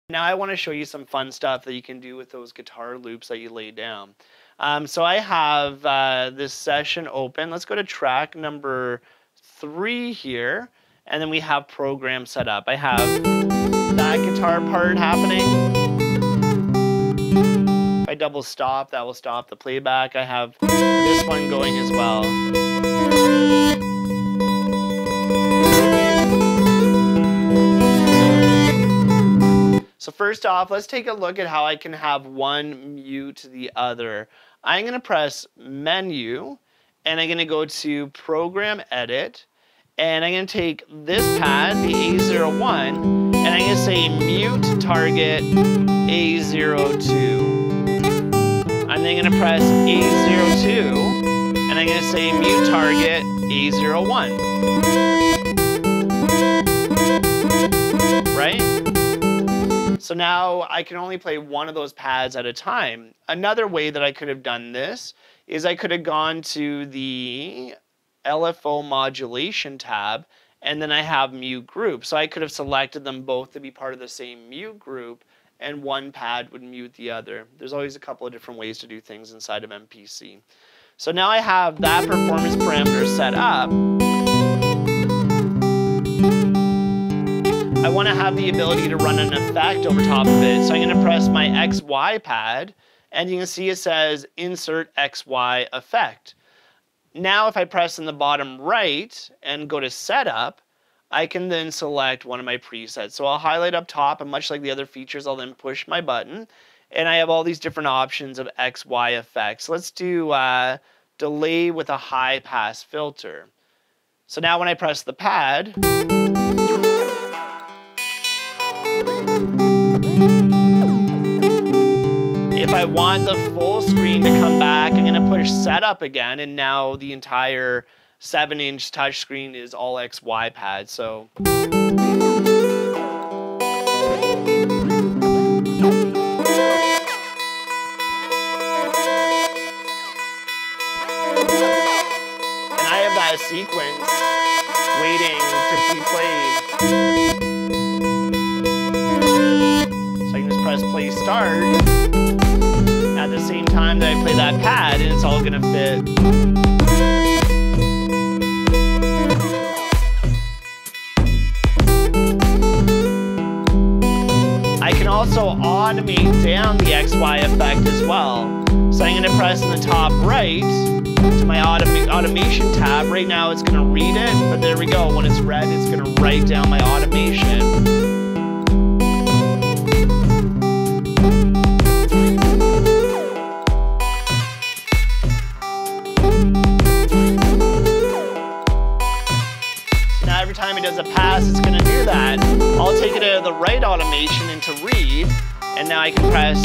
Now I want to show you some fun stuff that you can do with those guitar loops that you laid down. So I have this session open. Let's go to track number 3 here, and then we have program set up. I have that guitar part happening. If I double stop, that will stop the playback. I have this one going as well. So first off, let's take a look at how I can have one mute the other. I'm going to press Menu, and I'm going to go to Program Edit, and I'm going to take this pad, the A01, and I'm going to say Mute Target A02. And then I'm going to press A02, and I'm going to say Mute Target A01. Right? So now I can only play one of those pads at a time. Another way that I could have done this is I could have gone to the LFO modulation tab, and then I have mute group. So I could have selected them both to be part of the same mute group, and one pad would mute the other. There's always a couple of different ways to do things inside of MPC. So now I have that performance parameter set up. I want to have the ability to run an effect over top of it. So I'm going to press my XY pad, and you can see it says Insert XY Effect. Now if I press in the bottom right and go to Setup, I can then select one of my presets. So I'll highlight up top, and much like the other features, I'll then push my button, and I have all these different options of XY effects. Let's do delay with a high pass filter. So now when I press the pad, if I want the full screen to come back, I'm going to push Setup again, and now the entire 7-inch touchscreen is all XY pads. So and I have that sequence waiting to be played. So I can just press play start at the same time that I play that pad, and it's all going to fit. I can also automate down the XY effect as well. So I'm going to press in the top right to my automation tab. Right now it's going to read it, but there we go. When it's read, it's going to write down my automation. Every time it does a pass, it's going to do that. I'll take it out of the right automation into read, and now I can press